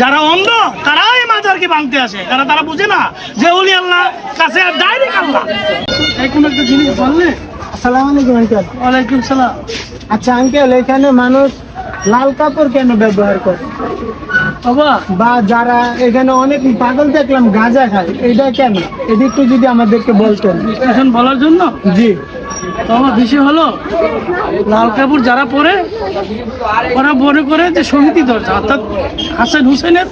যারা অন্ধ তারাই মাজারকে ভাঙতে আসে, কারণ তারা বুঝে না যে ওলি আল্লাহ কাছে আর ডাইরেক্ট আল্লাহ। এই কোন একটা জিনিস বললে। আসসালামু আলাইকুম আঙ্কেল। ওয়ালাইকুম সালাম। আচ্ছা আঙ্কেল, এখানে মানুষ লাল কাপড় কেন ব্যবহার করে? বাবা বা যারা এখানে অনেক পাগল দেখলাম গাঁজা খায়, এটা কেন? এটা একটু যদি আমাদেরকে বলতেন। এখন বলার জন্য জি। বাবা বিষয় হলো লাল কাপড় যারা পরে ওরা মনে করে যে শহীদি দরজা, অর্থাৎ হাসান হুসেনের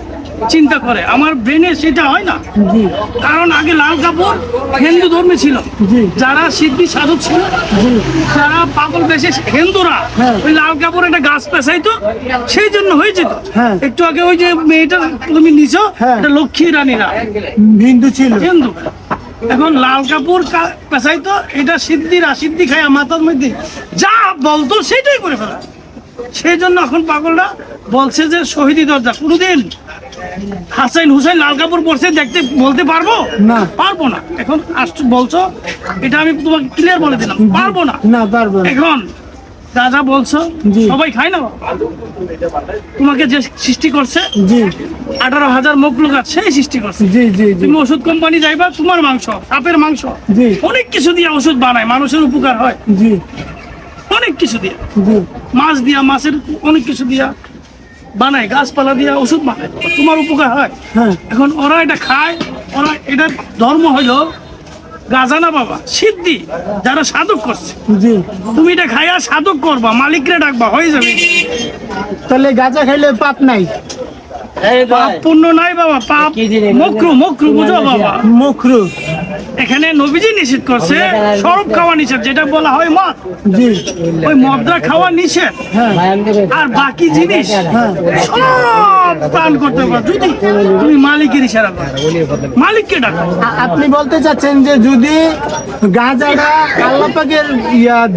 চিন্তা করে। আমার ব্রেনে সেটা হয় না, জি কারণ আগে লাল কাপড় হিন্দু ধর্মে ছিল। জি। যারা সিদ্ধি সাধক ছিল, জি যারা পাগল বেশি হিন্দুরা হ্যাঁ। ওই লাল কাপড় একটা গাছ পেঁচাইতো, সেই জন্য হয়ে যেত। হ্যাঁ। একটু আগে ওই যে মেয়েটা তুমি নিছো, হ্যাঁ। এটা লক্ষ্মী রানীরা হিন্দু ছিল। হিন্দু। এখন লাল কাপড় পেঁচাইতো, এটা সিদ্ধিরা সিদ্ধি খায় মাথার মধ্যে যা বলতো সেটাই করে ফেলা। সেই জন্য এখন পাগলরা বলছে যে শহীদি দরজা। কোনোদিন হাসান হুসেন লাল কাপড় পরছে দেখতে বলতে পারবো না। পারবো না। এখন বলছো, এটা আমি তোমাকে ক্লিয়ার বলে দিলাম, পারবো না। না পারবো না। এখন রাজা বলছো জি। সবাই খায় না। তোমাকে যে সৃষ্টি করছে জি 18,000 মখলুকাত, সেই সৃষ্টি করছে। জি জি জি তুমি ওষুধ কোম্পানি যাইবা, তোমার মাংস, সাপের মাংস, জি অনেক কিছু দিয়ে ওষুধ বানায়, মানুষের উপকার হয় জি অনেক কিছু দিয়ে। জি মাছ দিয়া, মাছের অনেক কিছু দিয়া বানায়, গাছপালা দিয়া ওষুধ বানায়, তোমার উপকার হয়। হ্যাঁ এখন ওরা এটা খায়, ওরা এটা ধর্ম হইল গাজা না বাবা, সিদ্ধি যারা সাধক করছে। জি। তুমি এটা খাইয়া সাধক করবা, মালিকরে ডাকবা, হয়ে যাবে। তাহলে গাঁজা খাইলে পাপ নাই? পাপ পুণ্য নাই বাবা, পাপ মকরু মকরু, বুঝো বাবা। মুখরু। এখানে নবীজি নিষেধ করছে শরাব খাওয়া নিষেধ, যেটা বলা হয় মদ। জি ওই মদরা খাওয়া নিষেধ, হ্যাঁ আর বাকি জিনিস হ্যাঁ। সব পান করতে পারো যদি তুমি মালিকের ইশারা করো, মালিককে ডাকো। আপনি বলতে চাচ্ছেন যে যদি গাঁজাটা আল্লাহ পাকের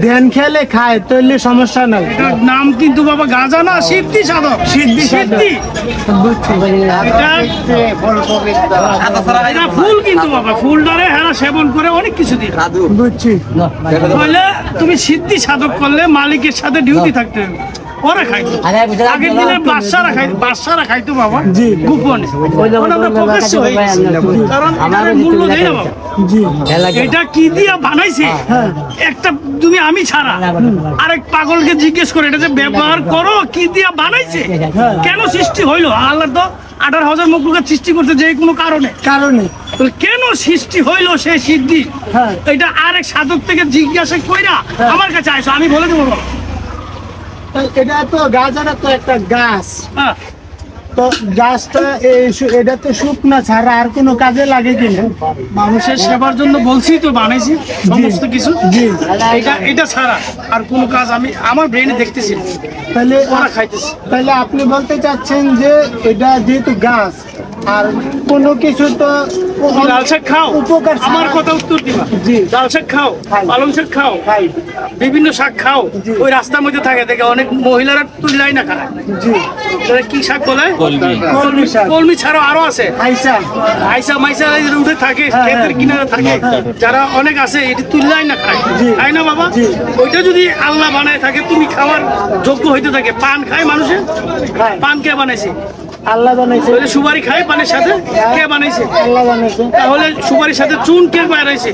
ধ্যান খেলে খায় তাহলে সমস্যা নাই? এটার নাম কিন্তু বাবা গাঁজা না, সিদ্ধি সাধক। সিদ্ধি সাধক। সিদ্ধি বুঝছি। এটা ফুল কিন্তু বাবা, ফুলটারে হেরা সেবন করে অনেক কিছু দিয়ে। বুঝছি। তাহলে তুমি সিদ্ধি সাধক করলে মালিকের সাথে ডিউটি থাকতে হবে। ওরা খাইতো আগের দিনে বাদশারা খাইতো বাবা, জি। গোপনে। এখন আমরা প্রকাশ্য হয়ে গেছি, কারণ এটার মূল্য দেই না বাবা। জি এটা কি দিয়া বানাইছে হ্যাঁ। একটা, তুমি আমি ছাড়া আরেক পাগলকে জিজ্ঞেস করে এটা যে ব্যবহার করো, কি দিয়া বানাইছে, কেন সৃষ্টি হইলো। আল্লাহ তো 18,000 মখলুকাত সৃষ্টি করছে যে কোনো কারণে। কারণে তাহলে কেন সৃষ্টি হইলো সেই সিদ্ধি, হ্যাঁ। এটা আরেক সাধক থেকে জিজ্ঞাসা কইরা আমার কাছে আইসো, আমি বলে দেবো বাবা। এটা তো গাঁজাটা তো একটা গাছ, হ্যাঁ। তো গাছটা এটা তো শুকনা ছাড়া আর কোনো কাজে লাগে কিনা? মানুষের সেবার জন্য বলছি তো বানাইছি সমস্ত কিছু। জি। এটা ছাড়া আর কোনো কাজ আমি আমার ব্রেনে দেখতেছি না। তাহলে ওরা খাইতেছে। তাহলে আপনি বলতে চাচ্ছেন যে এটা যেহেতু গাছ আর কোনো কিছু তো তুমি লাল শাক খাও, উপকার ছাড়া- আমার কথা উত্তর দিবা। জি। লাল শাক খাও, খাই। পালং শাক খাও, খাই। বিভিন্ন শাক খাও। জি। ওই রাস্তার মধ্যে থাকে দেখে অনেক মহিলারা তুললাই না খায়। জি এটা কি শাক বলে? কলমি শাক। কলমি ছাড়াও আরো আছে, আইসা আইসা মাইসা উঠে থাকে, হ্যাঁ, ক্ষেতের কিনারে থাকে, যারা অনেক আছে এটি তুললাই না খায়। জি। খায় না বাবা? জি। ওইটা যদি আল্লাহ বানায় থাকে, তুমি খাওয়ার যোগ্য হইতে থাকে। পান খায় মানুষে, খায়। পান কে বানাইছে? আল্লাহ বানাইছে। তাহলে সুপারি খায় পানের সাথে, কে বানাইছে? আল্লাহ বানাইছে। তাহলে সুপারির সাথে চুন কে বানাইছে?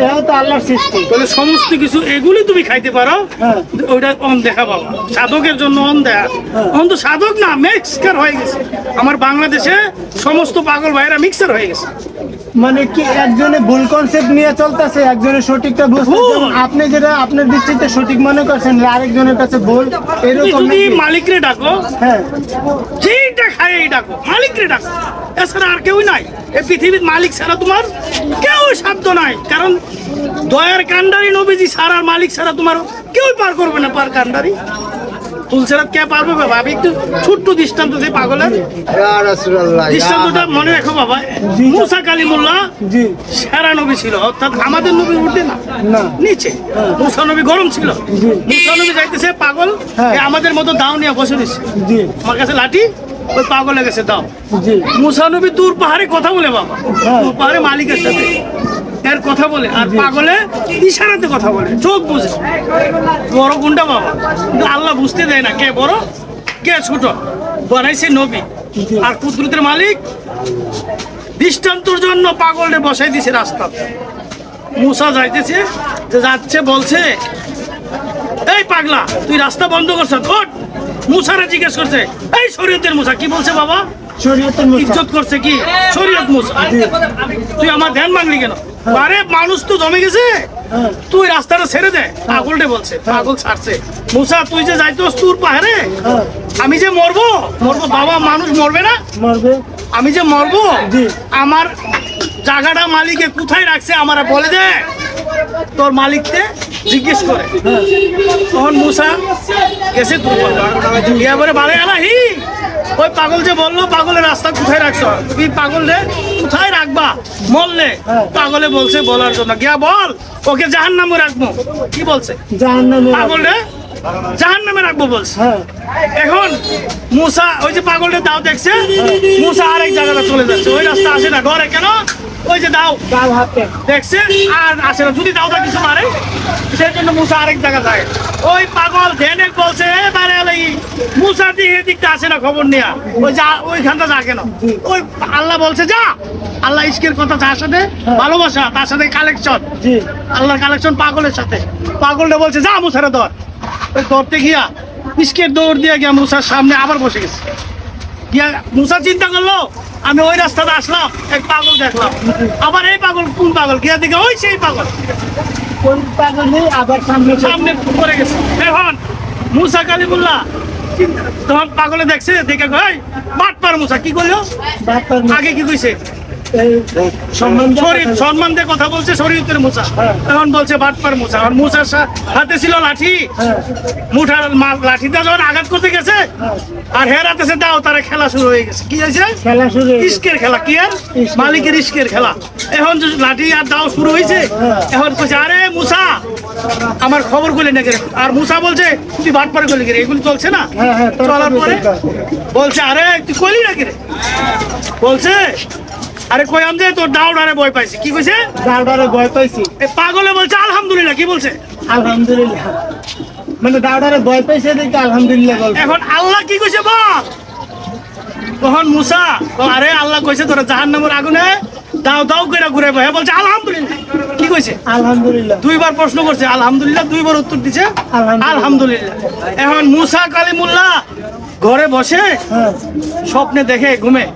এটাও তো আল্লাহর সৃষ্টি। তাহলে সমস্ত কিছু এগুলি তুমি খাইতে পারো, হ্যাঁ। ওইটা দেখা বাবা। সাধকের জন্য দেখা, এখন তো সাধক না, মিক্সার হয়ে গেছে। আমার বাংলাদেশে সমস্ত পাগল ভাইরা মিক্সার হয়ে গেছে। মানে কি একজনে ভুল কনসেপ্ট নিয়ে চলতেছে, একজনে সঠিকটা বুঝতে, ভুল। আপনি যেটা আপনার দৃষ্টিতে সঠিক মনে করছেন আরেকজনের কাছে ভুল, তুমি এরকম যদি নাকি? মালিকরে ডাকো, হ্যাঁ যেটা খায় এই ডাকো, মালিকরে ডাকো, এছাড়া আর কেউ নাই। এই পৃথিবীর মালিক ছাড়া তোমার কেউ সাধ্য নাই। কারণ দয়ার কান্ডারি নবীজি ছাড়া, আর মালিক ছাড়া তোমার কেউ পার করবে না। পার কান্ডারি তুলসেরাত কে পারবে বাবা? আমি একটু ছোট্ট দৃষ্টান্ত দিই পাগলের। দৃষ্টান্তটা মনে রাখো বাবা। জি। মুসা কালিমুল্লাহ জি সেরা নবী ছিল, অর্থাৎ আমাদের নবী উঠে না, না। নিচে। মুসা নবী গরম ছিল, মুসা নবী যাইতেছে পাগল, হ্যাঁ। এ আমাদের মতো দাও নিয়ে বসে দিচ্ছে। জি আমার কাছে লাঠি, ওই পাগলে গেছে দাও। জি মুসা নবী দূর পাহাড়ে কথা বলে বাবা, হ্যাঁ। দূর পাহাড়ে মালিকের সাথে এর কথা বলে, আর পাগলে ইশারাতে কথা বলে, চোখ বুঝে। বড় কোনটা বাবা? কিন্তু আল্লাহ বুঝতে দেয় না কে বড় কে ছোট। বানাইছে নবী, আর কুদরতের মালিক দৃষ্টান্তর জন্য পাগলরে বসাই দিছে রাস্তা। মুসা যাইতেছে, যে যাচ্ছে বলছে, এই পাগলা তুই রাস্তা বন্ধ করছ, ওঠ। মুসারে জিজ্ঞেস করছে, এই শরীয়তের মুসা। কি বলছে বাবা? শরীয়তের মুসা। ইজ্জত করছে কি? শরীয়ত মুসা। তুই আমার ধ্যান ভাঙলি কেন? আরে মানুষ তো জমে গেছে, হ্যাঁ, তুই রাস্তাটা ছেড়ে দে। পাগলটে বলছে, পাগল ছাড়ছে। মুসা তুই যে যাইতোস তোর পাহাড়ে, হ্যাঁ, আমি যে মরবো মরবো। বাবা মানুষ মরবে না? মরবে। আমি যে মরবো, জি। আমার জায়গাটা মালিকে কোথায় রাখছে আমারে বলে দে। তোর মালিককে জিজ্ঞেস করে। তখন মুসা গেছে তোর গিয়া বলে বারে আলাহি, ওই পাগল যে বললো পাগলের রাস্তা কোথায় রাখছো, তুমি পাগল রে কোথায় রাখবা মরলে? পাগলে বলছে বলার জন্য, গিয়া বল ওকে জাহান্নামে রাখবো। কি বলছে? জাহান্নামে। পাগল রে জাহান্নামে রাখবো বলছে। হ্যাঁ, এখন মুসা ওই যে পাগলটা দাও দেখছে, মুসা আরেক জায়গাটা চলে যাচ্ছে। ওই রাস্তা আসে না ঘরে, কেন? ওই যে দাও ডাল হাতে। দেখছে আর আসে না। যদি দাওটা কিছু মারে, সেই জন্য মুসা আরেক জায়গা যায়। ওই পাগল ধেনেক বলছে, এবারে মুসা দিয়ে এদিকটা আসে না খবর নেয়া, ওই যা ওইখানটা যা কেন? ওই আল্লাহ বলছে যা। আল্লাহ ইশকের কথা যার সাথে ভালোবাসা, তার সাথে কালেকশন। জি। আল্লাহর কালেকশন পাগলের সাথে। পাগলটা বলছে যা মুসারে ধর। ওই ধরতে গিয়া ইশকের দৌড় দিয়ে গিয়া মুসার সামনে আবার বসে গেছে। গিয়া মুসা চিন্তা করলো, আমি ওই রাস্তাতে আসলাম, এক পাগল দেখলাম। আবার এই পাগল কোন পাগল? গিয়া দেখে ওই সেই পাগল কোন পাগলে আবার সামনে সামনে পড়ে গেছে। এখন মুসা কালিমুল্লাহ তখন পাগলে দেখছে, দেখে কই বাটপার মুসা। কি করলো? ডাক্তার আগে কি কইছে? এই সম্বন্ধে সম্মান দিয়ে কথা বলছে শরীয়তের মুসা। হ্যাঁ। এখন বলছে বাটপার মুসা। আর মুসার হাতে ছিল লাঠি, হ্যাঁ, মুঠার লাঠিটা যখন আঘাত করতে গেছে, হ্যাঁ, আর হেরাতেছে দাও, তারা খেলা শুরু হয়ে গেছে। কি হয়েছে? খেলা শুরু হয়ে গেছে। ইস্কের খেলা। কি আর ইশকের। মালিকের ইস্কের খেলা। এখন যে লাঠি আর দাও শুরু হয়েছে, এখন কইছে আরে মুসা আমার খবর কইলে না। আর মুসা বলছে তুই বাটপার কইলি রে, এগুলো চলছে না। হ্যাঁ, হ্যাঁ, তোর চলার পরে বলছে আরে তুই কইলি নাকি রে? বলছে আরে কইলাম যে তোর দাউডারে ভয় পাইছি। কি কইছে? দাউডারে ভয় পাইছি। এ পাগলে বলছে আলহামদুলিল্লাহ। কি বলছে? আলহামদুলিল্লাহ। মানে দাউডারে ভয় পাইছে দেখে আলহামদুলিল্লাহ বলছে। এখন আল্লাহ কি কইছে বল। তখন মুসা আরে আল্লাহ কইছে তোরা জাহান্নামের আগুনে দাও দাও করে ঘুরে বহে। বলছে আলহামদুলিল্লাহ। কি কইছে? আলহামদুলিল্লাহ। দুইবার প্রশ্ন করছে আলহামদুলিল্লাহ, দুইবার উত্তর দিছে আলহামদুলিল্লাহ। আলহামদুলিল্লাহ। এখন মুসা কালিমুল্লাহ ঘরে বসে হ্যাঁ, স্বপ্নে দেখে ঘুমে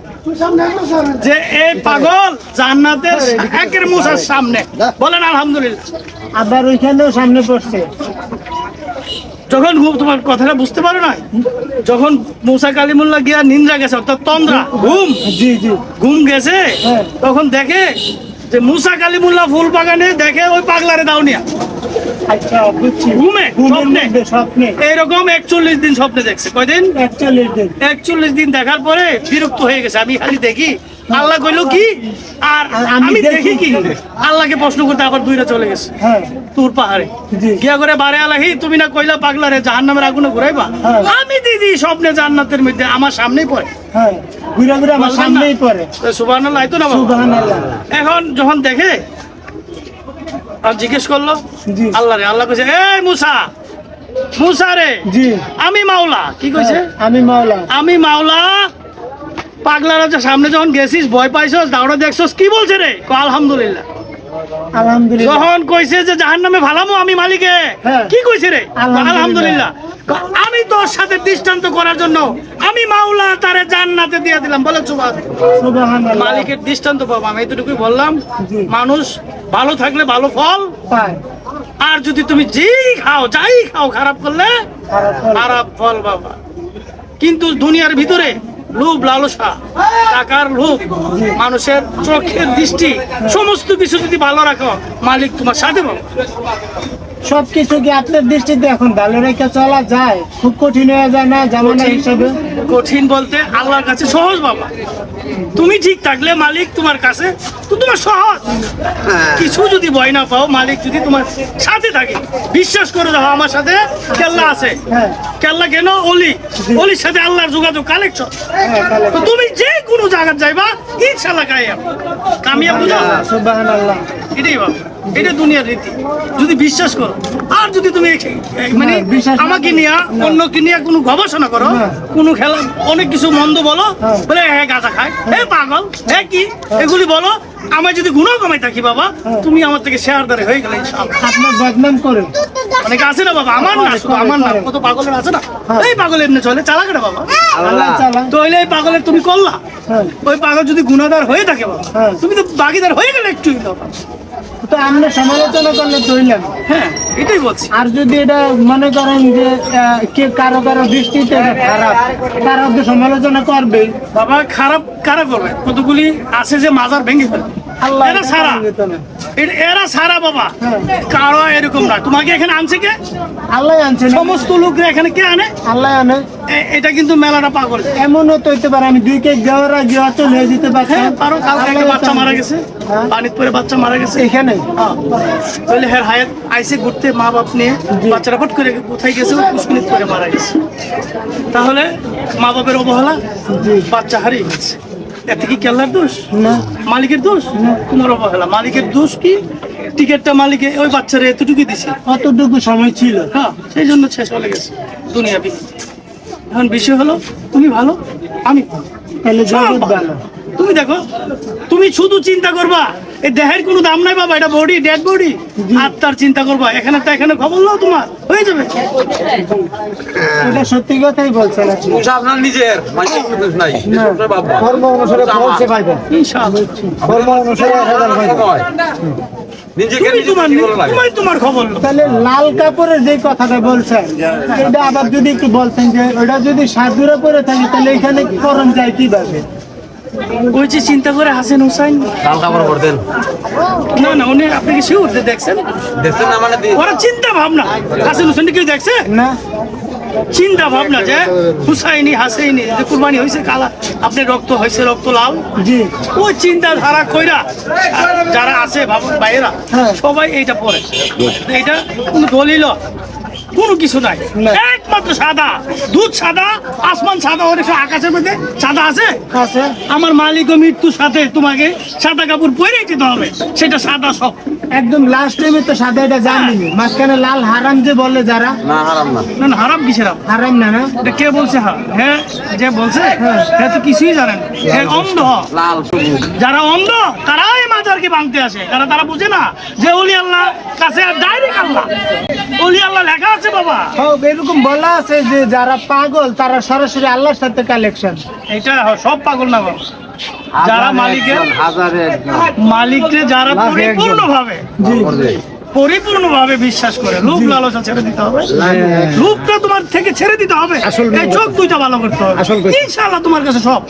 যে এই পাগল জান্নাতের একের মুসার সামনে। বলেন আলহামদুলিল্লাহ। আবার ওইখানেও সামনে পড়ছে। যখন তোমার কথাটা বুঝতে পারো না, যখন মুসা কালিমুল্লাহ গিয়া নিন্দ্রা গেছে, অর্থাৎ তন্দ্রা ঘুম জি, জি। ঘুম গেছে, হ্যাঁ। তখন দেখে যে মুসা কালিমুল্লাহ ফুল বাগানে দেখে ওই পাগলারে দাউনিয়া আচ্ছা, বুঝছি। ঘুমে ঘুমের স্বপ্নে। মধ্যে স্বপ্নে। এইরকম 41 দিন স্বপ্নে দেখছে। কয়দিন? 41 দিন। 41 দিন দেখার পরে বিরক্ত হয়ে গেছে। আমি খালি দেখি, আল্লাহ কইলো কি আর আমি আমি দেখি দেখি কি? আল্লাহকে প্রশ্ন করতে আবার দুইটা চলে গেছে হ্যাঁ, তুর পাহাড়ে। জি। গিয়া করে বারে আলাহি তুমি না কইলা পাগলারে জাহান্নামের আগুনে ঘুরাইবা। হ্যাঁ। আমি দিদি স্বপ্নে জান্নাতের মধ্যে আমার সামনেই পড়ে। হ্যাঁ, ঘুরে ঘুরে আমার বললাম না? সামনেই পড়ে। তো সুবহানাল্লাহ আইতো না বাবা। সুবহানাল্লাহ। এখন যখন দেখে আর জিজ্ঞেস করলো জি। আল্লাহ রে, আল্লাহ কইছে এই মুসা, মুসা রে জি। আমি মাওলা। কি কইছে? হ্যাঁ, আমি মাওলা। আমি মাওলা। পাগলারা যে সামনে যখন গেছিস ভয় পাইছস, দাওড়া দেখছস, কি বলছে রে? কয় আলহামদুলিল্লাহ। আলহামদুলিল্লাহ। যখন কইছে যে জাহান্নামে ফালামু আমি মালিকে, হ্যাঁ। কি কইছে রে? আলহামদুলিল্লাহ। আলহামদুলিল্লাহ। আমি তোর সাথে দৃষ্টান্ত করার জন্য আমি মাওলা তারে জান্নাতে দিয়ে দিলাম। বলে সুবহানাল্লাহ। মালিকের দৃষ্টান্ত পাবো। আমি এতটুকুই বললাম। জি। মানুষ ভালো থাকলে ভালো ফল, পায়। আর যদি তুমি যেই খাও যাই খাও খারাপ করলে খারাপ ফল। খারাপ ফল বাবা। কিন্তু দুনিয়ার ভিতরে লোভ লালসা, টাকার লোভ, মানুষের চোখের দৃষ্টি, সমস্ত কিছু যদি ভালো রাখো মালিক তোমার সাথে পাবো। সবকিছু কি আপনার দৃষ্টিতে এখন ভালো রেখে চলা যায়? খুব কঠিন হয়ে যায় না জামানা হিসাবে? কঠিন বলতে আল্লাহর কাছে সহজ বাবা। তুমি ঠিক থাকলে মালিক তোমার কাছে তো তোমার সহজ। কিছু যদি ভয় না পাও, মালিক যদি তোমার সাথে থাকে, বিশ্বাস করে দাও আমার সাথে কেল্লা আছে। হ্যাঁ, কেল্লা কেন? অলির সাথে আল্লাহর যোগাযোগ কালেকশন। হ্যাঁ, তাহলে তো তুমি যে কোনো জায়গায় যাইবা ইনশাআল্লাহ কামিয়াব। বুঝো? সুবহানাল্লাহ। এটাই বাবা। এটা দুনিয়ার রীতি, যদি বিশ্বাস করো। আর যদি তুমি মানে হ্যাঁ, বিশ্বাস না আমাকে করলে- নিয়ে অন্যকে নিয়ে কোনো গবেষণা করো, হ্যাঁ। কোনো খেলা অনেক কিছু মন্দ বলো, হ্যাঁ। বলে হ্যাঁ গাঁজা খায়, হ্যাঁ পাগল, হ্যাঁ কি এগুলি বলো, আমায় যদি গুণও কমাই থাকি বাবা, তুমি আমার থেকে শেয়ারদারে হয়ে গেলে ইনশাআল্লাহ। আপনার বদনাম করে। অনেকে আছে না বাবা, আমার না শুধু আমার না, কত পাগলের আছে না, হ্যাঁ। এই পাগল এমনি চলে চালাক না বাবা। আল্লাহ চালান। তো হইলে এই পাগলের তুমি করলা, হ্যাঁ। ওই পাগল যদি গুণাদার হয়ে থাকে বাবা, হ্যাঁ। তুমি তো বাগিদার হয়ে গেলে একটু তো আপনি সমালোচনা করলে তৈলাম। হ্যাঁ এটাই বলছি। আর যদি এটা মনে করেন যে কে কারো কারো দৃষ্টিতে এটা খারাপ, তারা তো সমালোচনা করবেই। বাবা খারাপ কারা করবে, কতগুলি আছে যে মাজার ভেঙে ফেলে, আল্লাহ এরা সারা, এরা সারা বাবা, হ্যাঁ। কারো এরকম না। তোমাকে এখানে আনছে কে? আল্লাহ আনছেন, সমস্ত লোকরা এখানে কে আনে? আল্লাহ আনে। এটা কিন্তু মেলাটা পাগল। এমনও তো হইতে পারে আমি 2 কেক দেওয়ার আগে অচল হয়ে যেতে হ্যাঁ পারতাম। পারো, কালকে একটা বাচ্চা মারা গেছে, হ্যাঁ। পানিতে পরে বাচ্চা মারা গেছে এখানে তাহলে হ্যাঁ হায়াত আইসে ঘুরতে মা বাপ নিয়ে, বাচ্চারা ফট করে কোথায় গেছে, পুষ্কিনিত করে মারা গেছে। তাহলে মা বাপের অবহেলা, জি। বাচ্চা হারিয়ে গেছে। এতে কি কেল্লার দোষ? না, মালিকের দোষ? তোমার অবহেলা। মালিকের দোষ কি? টিকিটটা মালিকে ওই বাচ্চারা এতটুকু দিছে, অতটুকু সময় ছিল। হ্যাঁ সেই জন্য শেষ হয়ে গেছে দুনিয়া বি। এখন বিষয় হলো তুমি ভালো, আমি ভালো। তাহলে সব জগৎ ভালো। ভালো। তুমি দেখো, তুমি শুধু চিন্তা করবা এই দেহের কোনো দাম নাই বাবা, এটা বডি, ডেড বডি। আত্মার চিন্তা করবা, এখানে খবর নাও, তোমার হয়ে যাবে। এটা সত্যি কথাই বলছেন আপনি। দোষ আপনার নিজের, মানুষের কোনো দোষ নাই। না, দোষটা বাবা। ধর্ম অনুসারে আমার। বলছে পাইবেন। ইনশাআল্লাহ। ধর্ম অনুসারে হাজার পাইবেন। নয়। নিজেকে তুমি নিজে তোমার কি বলা লাগে? তোমার খবর নাও। তাহলে লাল কাপড়ের যে কথাটা বলছেন, এটা আবার যদি একটু বলতেন যে ওটা যদি সাধুরা পরে থাকে তাহলে এখানে করণ যায় কিভাবে? ওই যে চিন্তা করে হাসেন হুসাইন, লাল কাপড় পরতেন। না না উনি আপনাকে শিওর দেখছেন, দেখছেন না মানে ওরা চিন্তা ভাবনা, হাসেন হুসাইন কেউ দেখছে? না, চিন্তা ভাবনা যে হুসাইনি হাসেইনি যে কুরবানি হয়েছে কালা, আপনি রক্ত হয়েছে রক্ত লাল, জি, ওই চিন্তা ধারা কইরা যারা আছে ভাইয়েরা হ্যাঁ। সবাই এইটা পড়ে। এইটা কোনো দলিল কোনো কিছু নাই, না। একমাত্র সাদা, দুধ সাদা, আসমান সাদা, অনেক সময় আকাশের মধ্যে সাদা আছে। আছে। আমার মালিক ও মৃত্যুর সাথে তোমাকে সাদা কাপড় পরে যেতে হবে, সেটা সাদা সব। একদম লাস্ট টাইমে তো সাদা এটা জানিনি, মাঝখানে লাল হারাম যে বলে যারা, না হারাম না। না না হারাম কিসের হারাম? হারাম না, না এটা কে বলছে? হ্যাঁ যে বলছে হ্যাঁ তো কিছুই জানেন, হ্যাঁ অন্ধ। লাল সবুজ। যারা অন্ধ তারাই মাজারকে ভাঙতে আসে, কারণ তারা বুঝে না যে ওলি আল্লাহ কাছে ডাইরেক্ট আল্লাহ, ওলি আল্লাহ লেখা আছে বাবা। সব এরকম বলা আছে যে যারা পাগল তারা সরাসরি আল্লাহর সাথে কালেকশন। এটা সব পাগল না বাবা, যারা মালিকের হাজারে একজন। মালিককে যারা পরিপূর্ণভাবে বিশ্বাস করে, লোভ লালসা ছেড়ে দিতে হবে, লোভটা তোমার থেকে ছেড়ে দিতে হবে, এই চোখ দুইটা ভালো করতে হবে, ইনশাআল্লাহ তোমার কাছে সব।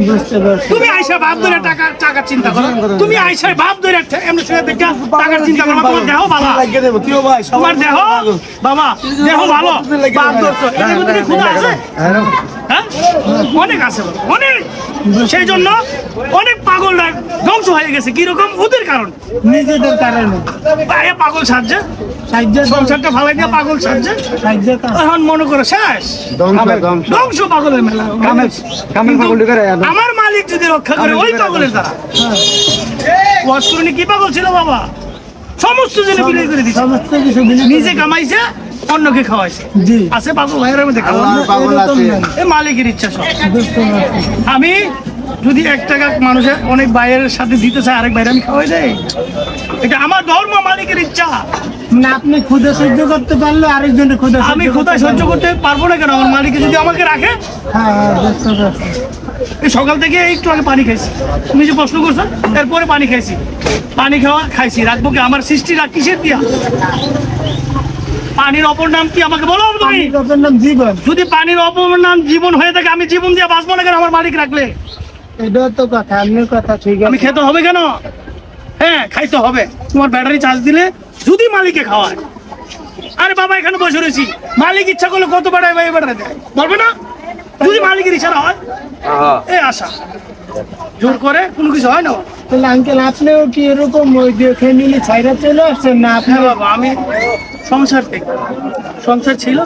বুঝতে পারছি। তুমি আইসা বাপ ধরে টাকার চিন্তা করো, তুমি আইসা বাপ ধরে এমনি শুয়ে দেখে টাকার চিন্তা করো, তোমার দেহ ভালো, তোমার দেহ বাবা, দেহ ভালো, বাপ ধরছো, এর মধ্যে কি ক্ষুধা আছে? হ্যাঁ অনেক আছে বাবা, অনেক। সেই জন্য অনেক পাগলরা ধ্বংস হয়ে গেছে, কিরকম? ওদের কারণে, নিজেদের কারণে পাগল সাজছে, সাহায্য সংসারটা ভালো দিয়ে পাগল সাজছে, সাহায্য এখন মনে করো শেষ ধ্বংস, পাগলের মেলা। কিন্তু আমার মালিক যদি রক্ষা করে ওই পাগলের দ্বারা, ওয়াজ করুনি কি পাগল ছিল বাবা, সমস্ত জেনে বিলিয়ে করে দিচ্ছে, সমস্ত কিছু বিলি করে নিজে কামাইছে অন্যকে খাওয়াইছে। জি। আছে পাগল ভাইয়ের মধ্যে খাওয়া, এরকম নাই। এ মালিকের ইচ্ছা সব। বুঝতে পারছি। আমি যদি 1 টাকা মানুষের অনেক ভাইয়ের সাথে দিতে চাই, আরেক ভাইয়ের আমি খাওয়াই দেয়, এটা আমার ধর্ম, মালিকের ইচ্ছা। না, আপনি ক্ষুধা সহ্য করতে পারলে আরেকজনের ক্ষুধা আমি ক্ষুধা সহ্য করতে পারবো না কেন? আমার মালিক যদি আমাকে রাখে। হ্যাঁ, বুঝতে পারছি। এই সকাল থেকে একটু আগে পানি খাইছি, তুমি যে প্রশ্ন করছো এরপরে পানি খাইছি, পানি খাইছি, রাখবো কি? আমার সৃষ্টি কিসের দিয়া? পানির অপর নাম কি আমাকে বলো তুমি? পানির অপর নাম জীবন। যদি পানির অপর নাম জীবন হয়ে থাকে, আমি জীবন দিয়ে বাঁচবো না কেন আমার মালিক রাখলে? এটাও তো কথা, আপনার কথা ঠিক আমি আছে। খেতে হবে কেন? হ্যাঁ খাইতে হবে। তোমার ব্যাটারি চার্জ দিলে যদি মালিকে খাওয়ায়, আরে বাবা এখানে বসে রয়েছি, মালিক ইচ্ছা করলে কত ব্যাটারি দেয় বলবে না? যদি মালিকের ইচ্ছা হয়, এ আশা জোর করে কোনো কিছু হয় না। তাহলে আঙ্কেল আপনিও কি এরকম ওই যে ফ্যামিলি ছাইরা চলে আসছেন না? আপনি হ্যাঁ বাবা, আমি সংসার ছিল,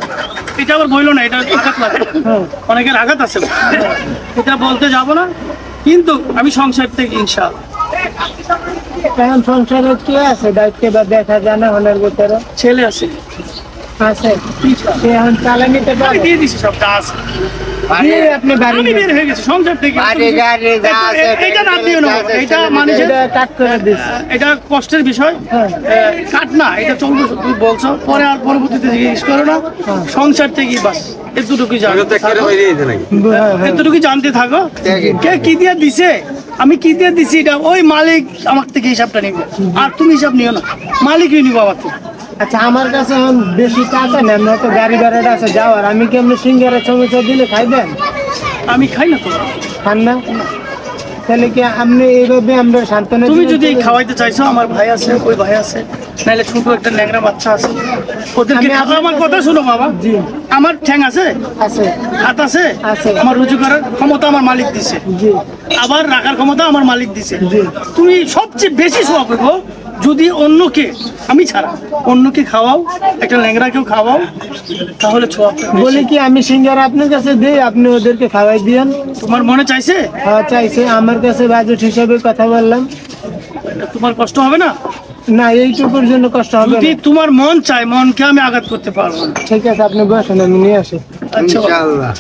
এটা আবার বইলো না, এটা আঘাত লাগে, অনেকের আঘাত আছে, এটা বলতে যাব না, কিন্তু আমি সংসার থেকে ইনশাআল্লাহ এখন সংসারে কি আছে দায়িত্ব বা দেখা জানা হলের ভিতরে ছেলে আছে, আছে সে এখন চালা নিতে আমি পারে দিয়ে দিছি সবটা আছে। দিয়ে আপনি বাড়ি আমি বের হয়ে গেছি সংসার থেকে। বাড়ি গাড়ি যা আছে, এটা না দিও না, এটা মানুষের এটা কাট করে দিস এটা কষ্টের বিষয়। হ্যাঁ। কাট না, এটা চলবে, তুমি বলছো পরে আর পরবর্তীতে জিজ্ঞেস করো না। সংসার থেকেই বাস এতটুকুই জানো, তো কেটে বাইরে যেতে নাকি হ্যাঁ, হ্যাঁ। এতটুকুই জানতে থাকো। কে কি দিয়ে দিছে, আমি কি দিয়ে দিছি, এটা ওই মালিক আমার থেকে হিসাবটা নিবে, আর তুমি হিসাব নিও না, মালিকই নিবো আমার থেকে। আচ্ছা আমার কাছে এখন বেশি টাকা নেন না তো, গাড়ি ভাড়াটা আছে যাওয়ার, আমি কি আপনি সিঙ্গারা সমস্যা দিলে খাইবেন? আমি খাই না তো। খান না? তাহলে কি আপনি এইভাবে আমরা সান্ত্বনা তুমি দিলে যদি চলবে? খাওয়াইতে চাইছো, আমার ভাই আছে, ওই ভাই আছে, নাহলে ছোট একটা ন্যাংরা বাচ্চা আছে, ওদেরকে আমি আপনার আমার কাছে- কথা শোনো বাবা। জি। আমার ঠ্যাং আছে, আছে হাত আছে, আছে। আমার রুজু করার ক্ষমতা আমার মালিক দিছে, জি আবার রাখার ক্ষমতা আমার মালিক দিছে। জি। তুমি সবচেয়ে বেশি সোয়া করবো যদি অন্যকে, আমি ছাড়া অন্যকে খাওয়াও, একটা ল্যাংড়াকেও খাওয়াও, তাহলে ছোয়া বলি কি আমি সিঙ্গারা আপনার কাছে দিই, আপনি ওদেরকে খাওয়াই দিয়েন। তোমার মনে চাইছে, হ্যাঁ চাইছে, আমার কাছে বাজেট হিসাবে কথা বললাম। তোমার কষ্ট হবে না? না এইটুকুর জন্য কষ্ট হবে যদি না। তোমার মন চায়, মনকে আমি আঘাত করতে পারবো না। ঠিক আছে আপনি বসেন, আমি নিয়ে আসি। আচ্ছা বাবা। ইনশাআল্লাহ